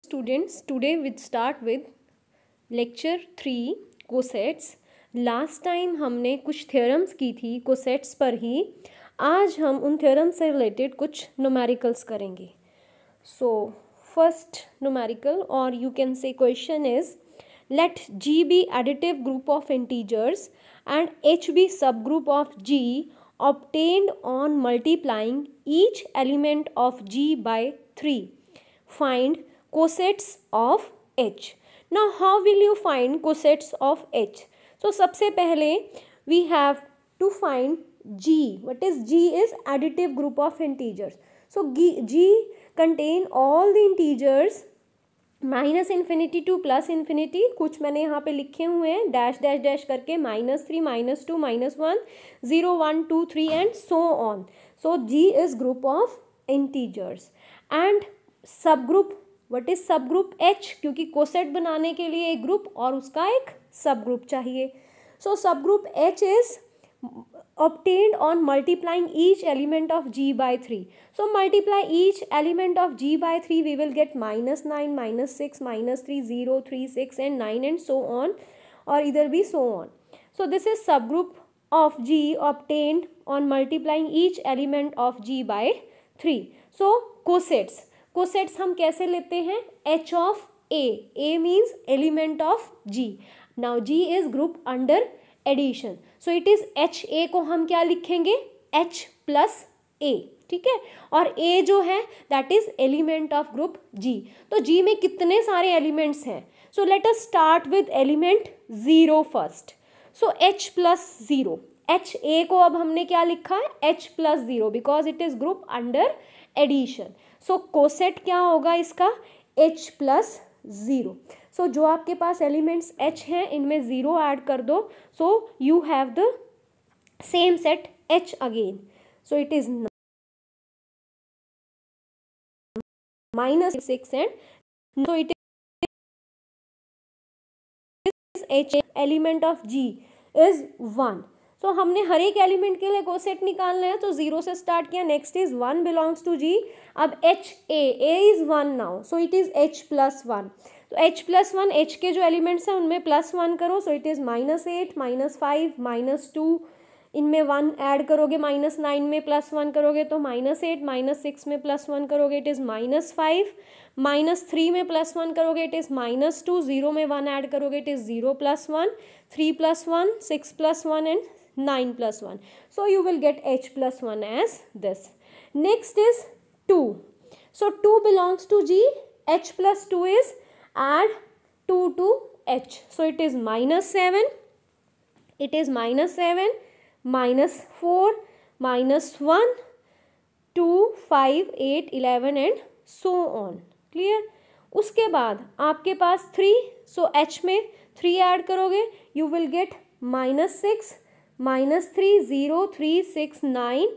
Students, today we start with lecture 3 cosets. Last time हमने कुछ theorems की थी कोसेट्स पर ही। आज हम उन थ्योरम से रिलेटेड कुछ न्यूमेरिकल्स करेंगे। सो फर्स्ट न्यूमेरिकल और you can say question is let G be additive group of integers and H be subgroup of G obtained on multiplying each element of G by 3. Find cosets of H. Now how will you find cosets of H? So सबसे पहले we have to find G. What is G? Is additive group of integers. So G contain all the integers minus infinity two plus infinity. कुछ मैंने यहाँ पे लिखे हुए हैं dash dash dash करके, -3 -2 -1 0 1 2 3 and so on. So G is group of integers and subgroup. What is subgroup? H, क्योंकि coset बनाने के लिए एक ग्रुप और उसका एक सब ग्रुप चाहिए। सो सब group H is obtained on multiplying each element of G by 3. So multiply each element of G by 3, we will get -9, -6, -3, 0, 3, 6 and 9 and so on, or either be so on. So this is subgroup of G obtained on multiplying each element of G by 3. So cosets हम कैसे लेते हैं? H of A. A means element of G. Now G is group under addition, so it is H A को हम क्या लिखेंगे? H plus ए, ठीक है। और A जो है that is element of group G। तो G में कितने सारे एलिमेंट्स हैं? सो let us start with element 0 first. So H plus 0, H A को अब हमने क्या लिखा है? H plus 0 because it is group under addition. So coset क्या होगा इसका? H plus 0। सो जो आपके पास एलिमेंट्स H हैं इनमें 0 ऐड कर दो, so you have the same set H again. So it is -6 and so it is H element of G is 1। सो हमने हर एक एलिमेंट के लिए कोसेट निकालना है, तो 0 से स्टार्ट किया। Next is 1 belongs to G। अब H A इज 1 now, so it is H plus 1। तो H प्लस 1, H के जो एलिमेंट्स हैं उनमें +1 करो, सो इट इज़ -8 -5 -2, इनमें 1 ऐड करोगे, -9 में +1 करोगे तो -8, -6 में +1 करोगे इट इज़ -5, -3 में +1 करोगे इट इज़ -2, 0 में 1 ऐड करोगे it is 0 + 1, 3 + 1 6 + 1 and 9 + 1. So you will get H plus 1 as this. Next is 2. So 2 belongs to G. H plus 2 is add 2 to H. So it is -7. It is -7, -4, -1, 2, 5, 8, 11 and so on. Clear? उसके बाद आपके पास 3. So H में 3 add करोगे you will get -6, -3, 0, 3, 6, 9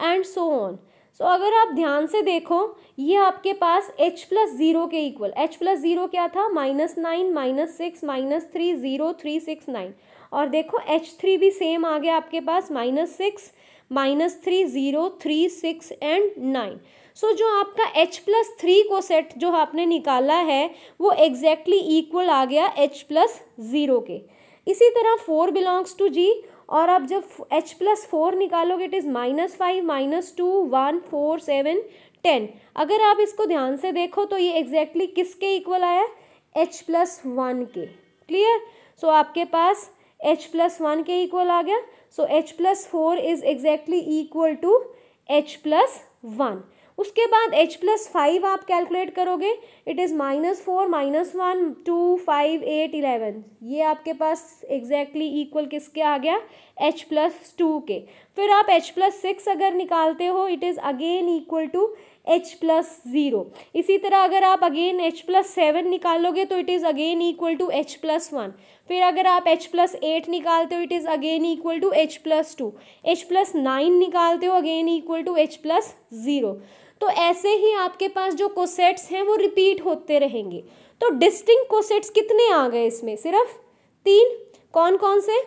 and so on. So अगर आप ध्यान से देखो ये आपके पास H प्लस 0 के इक्वल। H प्लस 0 क्या था? -9, -6, -3, 0, 3, 6, 9। और देखो H3 भी सेम आ गया आपके पास, -6, -3, 0, 3, 6 एंड 9। सो जो आपका H प्लस 3 को सेट जो आपने निकाला है वो एग्जैक्टली इक्वल आ गया H प्लस 0 के। इसी तरह 4 बिलोंग्स टू G, और अब जब H प्लस 4 निकालोगे इट इज़ -5, -2, 1, 4, 7, 10। अगर आप इसको ध्यान से देखो तो ये एग्जैक्टली किसके इक्वल आया? H प्लस 1 के। क्लियर? सो आपके पास H प्लस 1 के इक्वल आ गया। So H plus 4 is exactly equal to H plus 1। उसके बाद H प्लस 5 आप कैलकुलेट करोगे इट इज़ -4, -1, 2, 5, 8, 11। ये आपके पास एग्जैक्टली इक्वल किसके आ गया? H प्लस 2 के। फिर आप H प्लस 6 अगर निकालते हो it is again equal to H plus 0। इसी तरह अगर आप अगेन H प्लस 7 निकालोगे तो it is again equal to H plus 1। फिर अगर आप H प्लस 8 निकालते हो it is again equal to H plus 2। H plus 9 निकालते हो again equal to H plus 0। तो ऐसे ही आपके पास जो कोसेट्स हैं वो रिपीट होते रहेंगे। तो डिस्टिंक्ट कोसेट्स कितने आ गए इसमें? सिर्फ 3। कौन कौन से?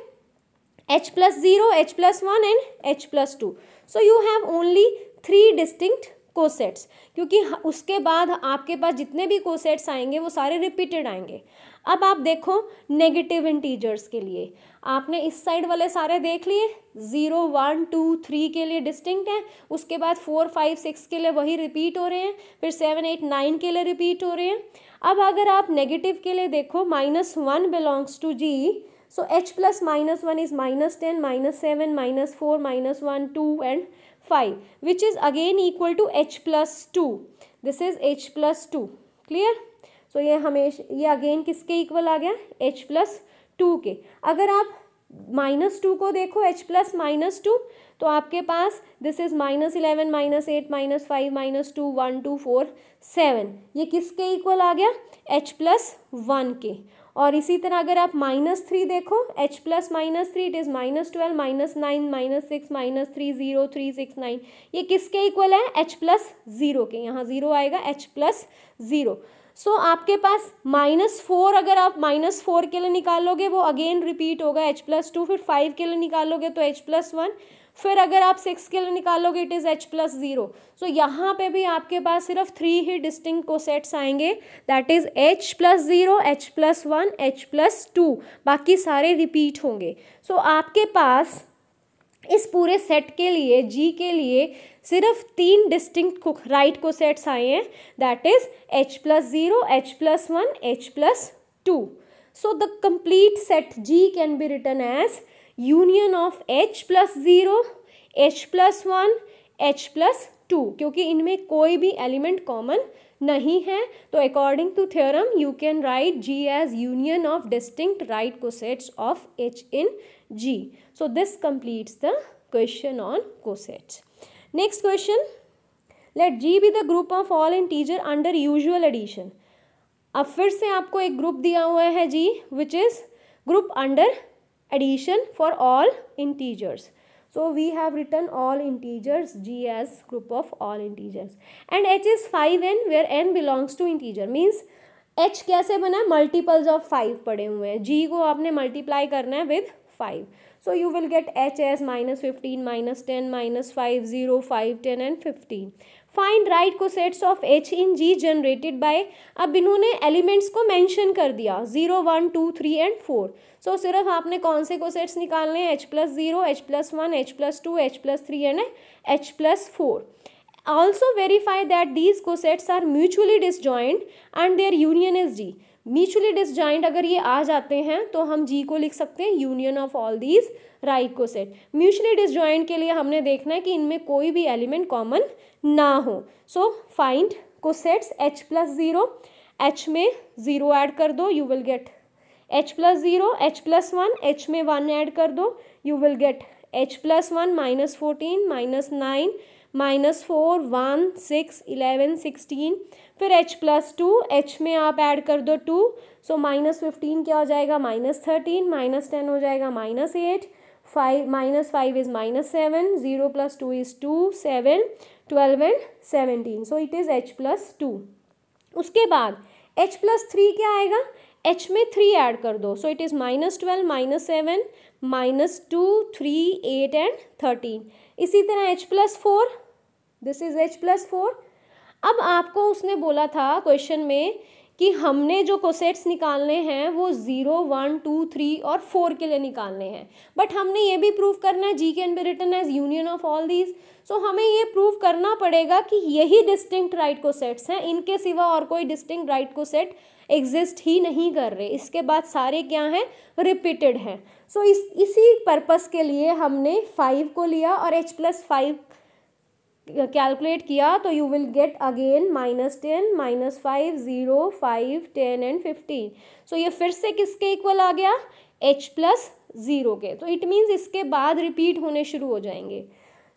H plus 0, H plus 1 and H plus 2. So you have only 3 distinct cosets, क्योंकि उसके बाद आपके पास जितने भी कोसेट्स आएंगे वो सारे रिपीटेड आएंगे। अब आप देखो नेगेटिव इंटीजर्स के लिए, आपने इस साइड वाले सारे देख लिए, 0 1 2 3 के लिए डिस्टिंक्ट हैं, उसके बाद 4 5 6 के लिए वही रिपीट हो रहे हैं, फिर 7 8 9 के लिए रिपीट हो रहे हैं। अब अगर आप नेगेटिव के लिए देखो, -1 belongs to G, so h plus -1 is -10 -7 -4 -1 2 and 5 which is again equal to h plus 2. This is h plus 2. Clear? So ये ये अगेन किसके इक्वल आ गया, h plus 2 के। अगर आप -2 को देखो, h plus -2, तो आपके पास दिस इज -11 -8 -5 -2 1 2 4 7, ये किसके इक्वल आ गया, h plus 1 के। और इसी तरह अगर आप -3 देखो, h plus -3 इट इज़ -12 -9 -6 -3 0 3 6 9, ये किसके इक्वल है, h plus 0 के। यहाँ 0 आएगा, h plus 0। सो आपके पास -4, अगर आप -4 के लिए निकालोगे वो अगेन रिपीट होगा, h plus 2, फिर 5 के लिए निकालोगे तो h plus 1, फिर अगर आप 6 के लिए निकालोगे इट इज़ h plus 0। सो यहाँ पे भी आपके पास सिर्फ 3 ही डिस्टिंक्ट कोसेट्स आएंगे, that is h plus 0, h plus 1, h plus 2, बाकी सारे रिपीट होंगे। सो आपके पास इस पूरे सेट के लिए, जी के लिए, सिर्फ 3 डिस्टिंक्ट राइट कोसेट्स आए हैं, that is h plus 0, h plus 1, h plus 2. So the complete set G can be written as union of h plus 0, h plus 1, h plus 2, क्योंकि इनमें कोई भी एलिमेंट कॉमन नहीं है। तो according to theorem you can write G as union of distinct right cosets of H in G. So this completes the question on cosets. Next question, let G be the group of all integer under usual addition. अब फिर से आपको एक group दिया हुआ है G, which is group under addition for all integers. So we have written all integers, G as group of all integers, and H is 5n where n belongs to integer. Means H कैसे बना, multiples of 5 पड़े हुए हैं, G को आपने multiply करना है with 5. So you will get H as -15, -10, -5, 0, 5, 10 and 15. Find right cosets of H in G generated by, अब इन्होंने एलिमेंट्स को मेंशन कर दिया 0 1 2 3 and 4. So सिर्फ आपने कौन से कोसेट्स निकालने हैं, H plus 0, H plus 1, H plus 2, H plus 3 and H plus 4. Also verify that these cosets are mutually disjoint and their union is G. Mutually disjoint अगर ये आ जाते हैं तो हम जी को लिख सकते हैं union of all these right coset. Mutually disjoint के लिए हमने देखना है कि इनमें कोई भी एलिमेंट कॉमन ना हो। So find cosets H plus 0, H में 0 ऐड कर दो, you will gate H plus 0, H plus 1, H में 1 ऐड कर दो, you will gate H plus 1 -14 -9 -4 1 6 11 16, फिर H plus 2, H में आप ऐड कर दो 2, सो -15 क्या हो जाएगा, -13, -10 हो जाएगा -8, 5 is -7, 0 plus 2 is 2, 7 12 and 17, so it is H plus 2. उसके बाद H plus 3 क्या आएगा, H में 3 ऐड कर दो, सो इट इज़ -12 -7 -2 3 8 and 13. इसी तरह H plus 4, this is H plus 4. अब आपको उसने बोला था क्वेश्चन में कि हमने जो कोसेट्स निकालने हैं वो 0 1 2 3 और 4 के लिए निकालने हैं, बट हमने ये भी प्रूव करना है G can be written as union of all these. So हमें ये प्रूव करना पड़ेगा कि यही डिस्टिंक्ट राइट कोसेट्स हैं, इनके सिवा और कोई डिस्टिंक्ट राइट कोसेट एग्जिस्ट ही नहीं कर रहे, इसके बाद सारे क्या हैं, रिपीटेड हैं. सो इसी पर्पस के लिए हमने 5 को लिया और H plus 5 कैलकुलेट किया, तो you will get again -10 -5 0 5 10 and 15. सो ये फिर से किसके इक्वल आ गया, H plus 0 के. तो इट मीन्स इसके बाद रिपीट होने शुरू हो जाएंगे.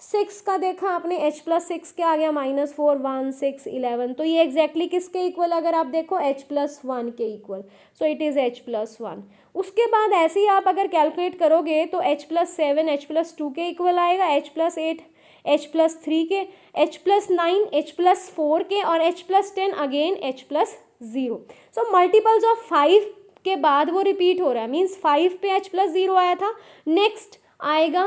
6 का देखा आपने, H plus 6 क्या आ गया, -4 1 6 11, तो ये एग्जैक्टली किसके इक्वल अगर आप देखो, H plus 1 के equal, so it is H plus 1. उसके बाद ऐसे ही आप अगर कैलकुलेट करोगे तो H plus 7 H plus 2 के इक्वल आएगा, H plus 8 H plus 3 के, H plus 9 H plus 4 के और H plus 10 again H plus 0. So multiples of 5 के बाद वो रिपीट हो रहा है, मीन्स 5 पे H plus 0 आया था, नेक्स्ट आएगा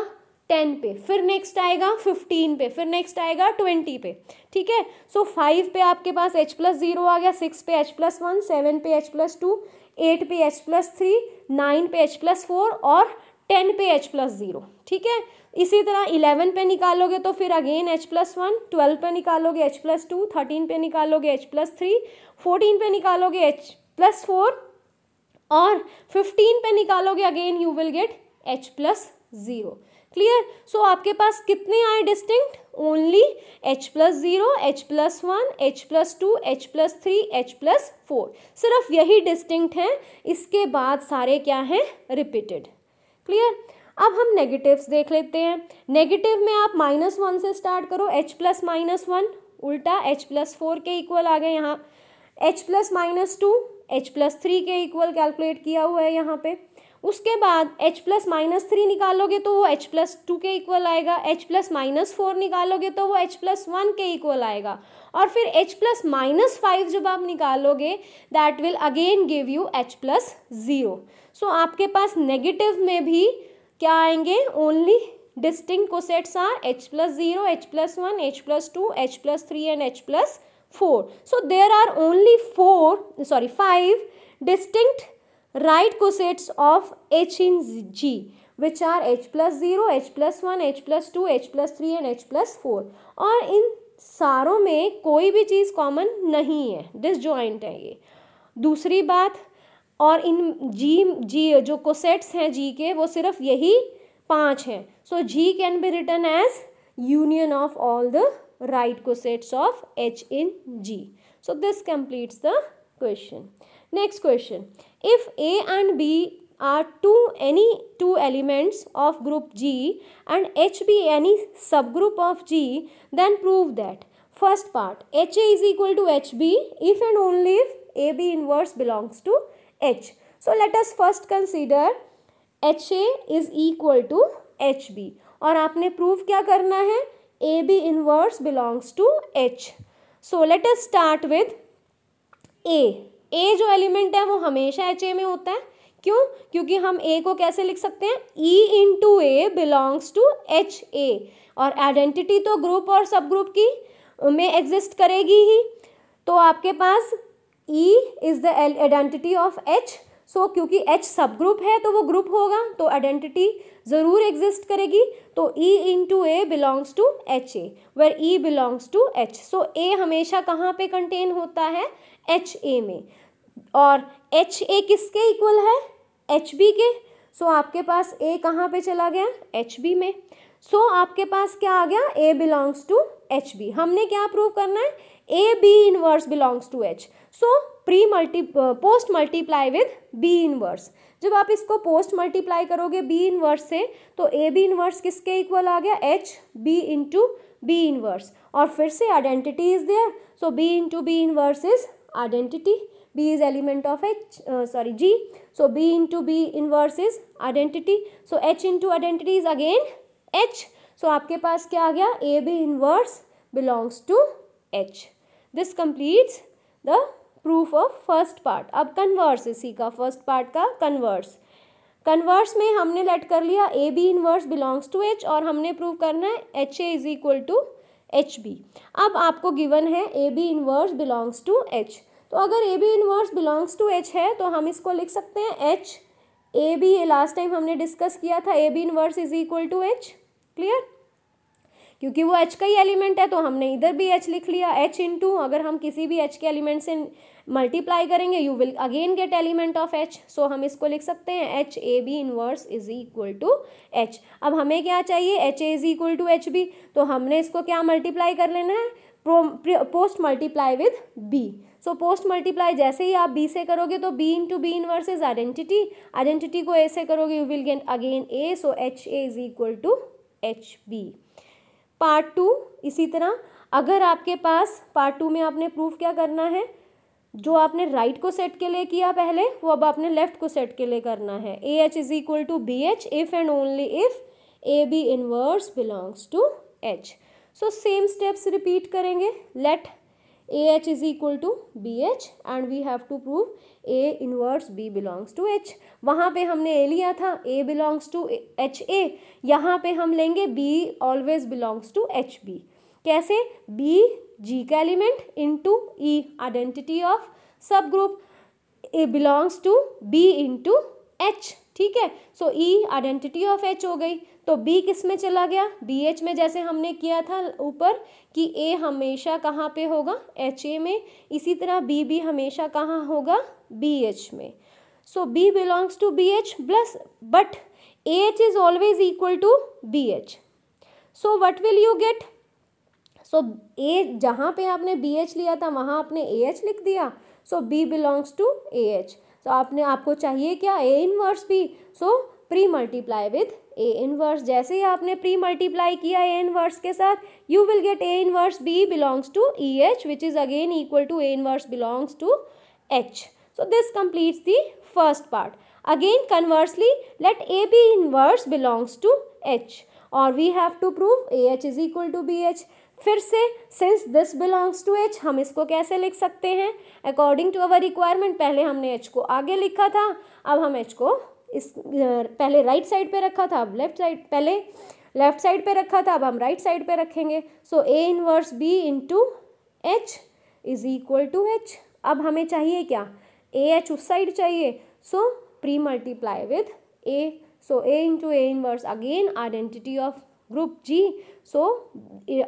10 पे, फिर नेक्स्ट आएगा 15 पे, फिर नेक्स्ट आएगा 20 पे, ठीक है। सो 5 पे आपके पास h+0 आ गया, 6 पे h+1, 7 पे h+2, 8 पे h+3, 9 पे h+4 और 10 पे h+0, ठीक है। इसी तरह 11 पे निकालोगे तो फिर अगेन h+1, 12 पे निकालोगे h+2, 13 पे निकालोगे h+3, 14 पे निकालोगे h+4 और 15 पे निकालोगे again you will get h+0। Clear. So आपके पास कितने आए distinct? Only h+0, h+1, h+2, h+3, h+4, सिर्फ यही डिस्टिंक्ट हैं, इसके बाद सारे क्या हैं? रिपीटेड। क्लियर। अब हम नेगेटिव्स देख लेते हैं। नेगेटिव में आप -1 से स्टार्ट करो, h+-1 उल्टा h+4 के इक्वल आ गए यहाँ, h+-2 h+3 के इक्वल कैलकुलेट किया हुआ है यहाँ पे। उसके बाद h+-3 निकालोगे तो वो h+2 के इक्वल आएगा, h+-4 निकालोगे तो वो h+1 के इक्वल आएगा, और फिर h+-5 जब आप निकालोगे that will again give you h+0। सो आपके पास नेगेटिव में भी क्या आएंगे? Only distinct cosets are h+0, h+1, h+2, h+3 and h+4. So there are only 5 distinct right cosets of H in G, which are h+0, h+1, h+2, h+3 and h+4. और इन सारों में कोई भी चीज़ कॉमन नहीं है, डिसजॉइंट है ये। दूसरी बात, और इन जी जो कोसेट्स हैं जी के वो सिर्फ यही 5 हैं। So G can be written as union of all the right cosets of H in G. So this completes the question. Next question. If A and B are any two elements of group G and H be any subgroup of G, then prove that. First part, HA is equal to HB if and only if AB inverse belongs to H. So let us first consider HA is equal to HB, और आपने prove क्या करना है? AB inverse belongs to H. So let us start with A. A जो element है वो हमेशा HA में होता है। क्यों? क्योंकि हम A को कैसे लिख सकते हैं? E into A belongs to HA, और आइडेंटिटी तो ग्रुप और सब ग्रुप की में एग्जिस्ट करेगी ही। तो आपके पास E is the identity of H. सो क्योंकि H सब ग्रुप है तो वो ग्रुप होगा, तो आइडेंटिटी ज़रूर एग्जिस्ट करेगी। तो E into A belongs to HA, where E belongs to H. So A हमेशा कहाँ पे कंटेन होता है? HA में। और HA किसके इक्वल है? HB के। सो आपके पास A कहाँ पे चला गया? HB में। सो आपके पास क्या आ गया? A belongs to HB। हमने क्या प्रूव करना है? AB inverse belongs to H. So post multiply with B inverse. जब आप इसको पोस्ट मल्टीप्लाई करोगे B इनवर्स से तो AB इनवर्स किसके इक्वल आ गया? HB इंटू B इनवर्स, और फिर से identity is there. So B into B inverse is identity, B is element of G. So B into B inverse is identity, so H into identity is again H. So आपके पास क्या आ गया? AB inverse belongs to H. This completes the proof of first part. अब converse, इसी का first part का converse में हमने लेट कर लिया AB inverse belongs to H, और हमने प्रूव करना है HA is equal to HB। अब आपको गिवन है AB inverse belongs to H। तो अगर AB inverse belongs to H है तो हम इसको लिख सकते हैं H AB। लास्ट टाइम हमने डिस्कस किया था AB inverse is equal to H। Clear? क्योंकि वो H का ही एलिमेंट है तो हमने इधर भी H लिख लिया। H इंटू अगर हम किसी भी H के एलिमेंट से मल्टीप्लाई करेंगे you will again get element of H. So हम इसको लिख सकते हैं H AB inverse is equal to H. अब हमें क्या चाहिए? HA is equal to HB, तो हमने इसको क्या मल्टीप्लाई कर लेना है? Post multiply with B. So post multiply जैसे ही आप B से करोगे तो B into B inverse is identity को A से करोगे you will get again A. So HA is equal to HB. Part 2 इसी तरह, अगर आपके पास पार्ट 2 में आपने प्रूफ क्या करना है? जो आपने राइट को सेट के लिए किया पहले वो अब आपने लेफ्ट को सेट के लिए करना है। AH is equal to BH if and only if AB inverse belongs to H. So same steps repeat करेंगे। Let AH is equal to BH and we have to prove A inverse B belongs to H. वहाँ पे हमने A लिया था, A belongs to HA, यहाँ पे हम लेंगे B always belongs to HB. कैसे? B G का element into E identity of subgroup, A belongs to B into H, ठीक है. So E identity of H हो गई, तो B किस में चला गया? BH में, जैसे हमने किया था ऊपर कि A हमेशा कहाँ पे होगा? HA में. इसी तरह B भी हमेशा कहाँ होगा? BH में. सो B belongs to BH plus but AH is always equal to BH. So what will you get? So A जहाँ पे आपने BH लिया था वहाँ आपने AH लिख दिया. सो B belongs to AH. तो आपको चाहिए क्या? A inverse B. So pre multiply with A inverse. जैसे ही आपने प्री मल्टीप्लाई किया A इनवर्स के साथ, you will get A inverse B belongs to EH which is again equal to A inverse belongs to H. So this completes the first part. Again conversely let A B inverse belongs to H और we have to prove AH is equal to BH. फिर से since this belongs to H, हम इसको कैसे लिख सकते हैं? According to our requirement. पहले हमने H को आगे लिखा था, अब हम H को इस पहले राइट साइड पे रखा था, अब लेफ्ट साइड, पहले लेफ्ट साइड पे रखा था, अब हम राइट साइड पे रखेंगे. So A inverse B into H is equal to H. अब हमें चाहिए क्या? AH उस साइड चाहिए. So pre multiply with A. So A into A inverse, again identity of group G. So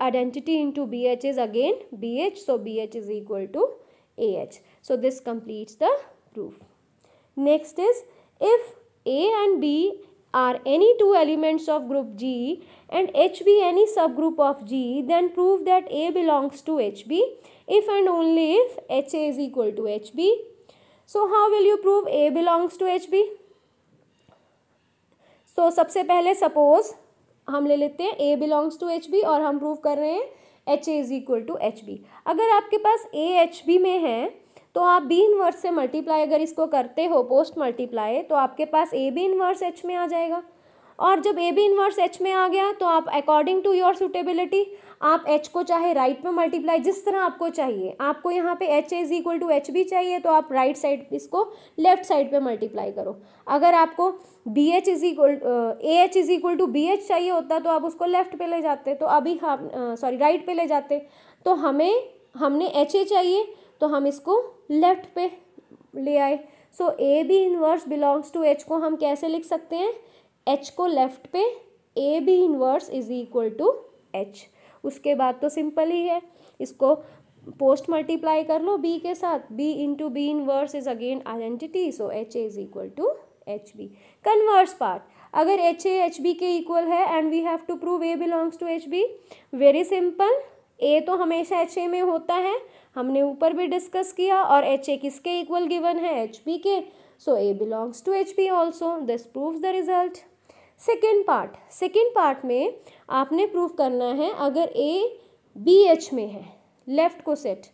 identity into BH is again BH. So BH is equal to AH. So this completes the proof. Next is, if A and B are any two elements of group G and H be any subgroup of G, then prove that A belongs to HB if and only if HA is equal to HB. So how will you prove A belongs to HB? So सबसे पहले suppose हम ले लेते हैं A belongs to HB और हम prove कर रहे हैं HA is equal to HB. अगर आपके पास A HB में है तो आप B इनवर्स से मल्टीप्लाई अगर इसको करते हो पोस्ट मल्टीप्लाई, तो आपके पास A B इनवर्स H में आ जाएगा. और जब A B इनवर्स H में आ गया तो आप अकॉर्डिंग टू योर सुटेबिलिटी आप H को चाहे राइट में मल्टीप्लाई जिस तरह आपको चाहिए. आपको यहाँ पे HA is equal to HB चाहिए तो आप राइट साइड इसको लेफ्ट साइड पे मल्टीप्लाई करो. अगर आपको BH is equal AH is equal to BH चाहिए होता तो आप उसको लेफ्ट पे ले जाते, तो अभी हम राइट पे ले जाते. तो हमने HA चाहिए तो हम इसको लेफ्ट पे ले आए. So A B inverse belongs to H को हम कैसे लिख सकते हैं? H को लेफ्ट पे A B inverse is equal to H. उसके बाद तो सिंपल ही है, इसको पोस्ट मल्टीप्लाई कर लो B के साथ. B into B inverse is again identity. So HA is equal to HB. Converse part, अगर HA HB के इक्वल है and we have to prove A belongs to HB. Very simple, A तो हमेशा HA में होता है, हमने ऊपर भी डिस्कस किया. और HA किसके इक्वल गिवन है? HB के. So A belongs to HB also. This proves the result. Second part में आपने प्रूव करना है अगर A BH में है, लेफ्ट को set.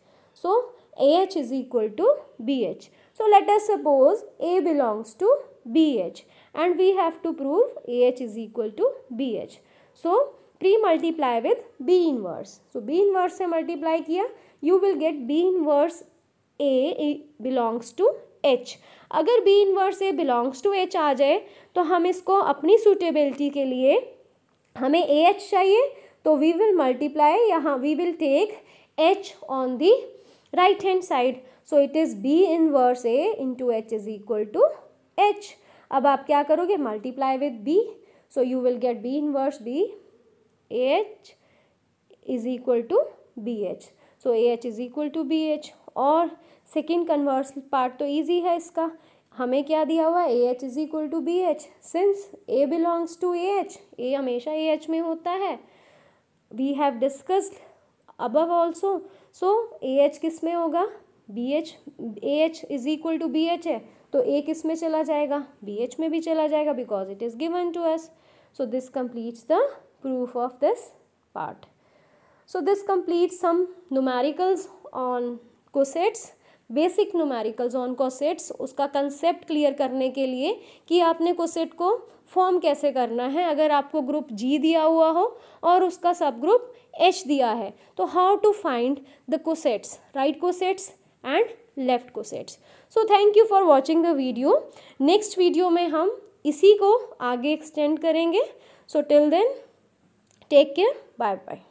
So AH is equal to BH. So let us suppose A belongs to BH and we have to prove AH is equal to BH. So pre-multiply with B inverse. So B inverse से multiply किया, you will get B inverse A belongs to H. अगर B inverse A belongs to H आ जाए तो हम इसको अपनी suitability के लिए हमें AH चाहिए तो we will multiply, यहाँ we will take H on the right hand side. So it is B inverse A into H is equal to H. अब आप क्या करोगे? Multiply with B. So you will get B inverse B AH is equal to BH. So AH is equal to BH. और second converse part तो easy है इसका. हमें क्या दिया हुआ है? AH is equal to BH. Since A belongs to AH, A हमेशा AH में होता है. We have discussed above also. So AH किस में होगा? BH. AH is equal to BH है तो A किस में चला जाएगा? BH में भी चला जाएगा because it is given to us. So this completes the proof of this part. So this completes some numericals on cosets, basic numericals on cosets. उसका कंसेप्ट क्लियर करने के लिए कि आपने कोसेट को फॉर्म कैसे करना है. अगर आपको ग्रुप G दिया हुआ हो और उसका सब ग्रुप H दिया है, तो how to find the cosets, right cosets and left cosets. So thank you for watching the video. Next video में हम इसी को आगे एक्सटेंड करेंगे. So till then take care, bye bye.